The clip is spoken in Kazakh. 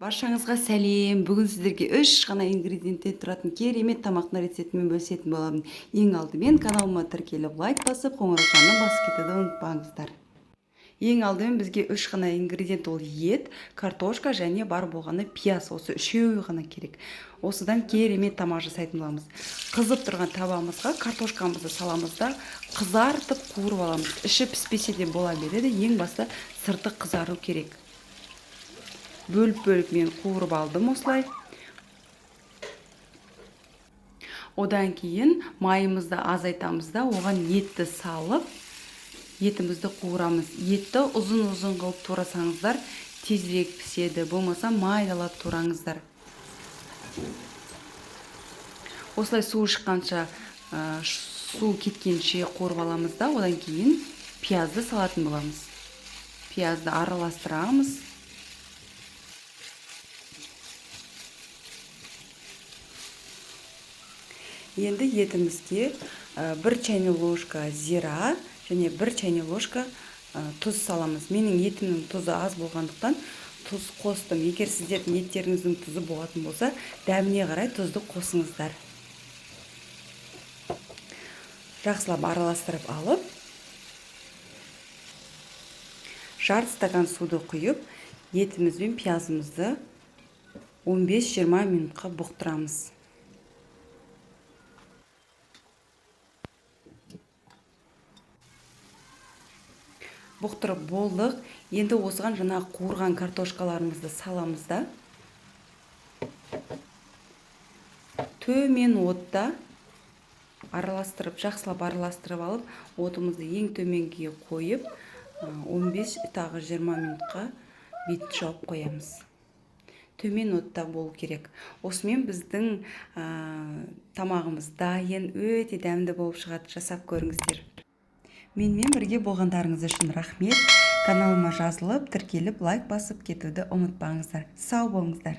Баршаңызға сәлем. Бүгін сіздерге 3 ғана ингредиенттен тұратын керемет тамақтың рецептімен бөлісетін боламын. Ең алдымен каналыма тіркеліп, лайк басып, қоңыраушаны басып кетуді ұмытпаңыздар. Ең алдымен бізге 3 ғана ингредиент, ол ет, картошка және бар болғаны пияз. Осы үшеуі ғана керек. Осыдан керемет тамақ жасайтын боламыз. Қызып тұрған табамызға картошкамызды саламыз да қызартып қуырып аламыз. Іші піспесе де бола береді. Ең басты сырты қызару керек. Бөліп мен қуырып алдым осылай. Одан кейін майымызды азайтамыз да оған етті салып, етімізді қуырамыз. Етті ұзын-ұзын қылып турасаңыздар, тезірек піседі. Болмаса майдалап тураңыздар. Осылай су шыққанша, су кеткенше қуырып аламыз да, одан кейін пиязды салатын боламыз. Пиязды араластырамыз. Енді етімізге 1 чайный ложка зира және 1 чайный ложка тұз саламыз. Менің етімнің тұзы аз болғандықтан тұз қостым. Егер сіздердің еттеріңіздің тұзы болатын болса, дәміне қарай тұзды қосыңыздар. Жақсылап араластырып алып, жарты стакан суды құйып, етіміз бен пиязымызды 15-20 минутқа бұқтырамыз. Бұқтырып болдық. Енді осыған жаңа қуырған картошкаларымызды саламыз да. Төмен отта араластырып, жақсылап араластырып алып, отымызды ең төменге қойып, 15-20 минутқа бетін жауып қоямыз. Төмен отта болу керек. Осымен біздің тамағымыз дайын, өте дәмді болып шығады. Жасап көріңіздер. Менімен бірге болғандарыңыз үшін рахмет. Каналыма жазылып, тіркеліп, лайк басып кетуді ұмытпаңыздар. Сау болыңыздар.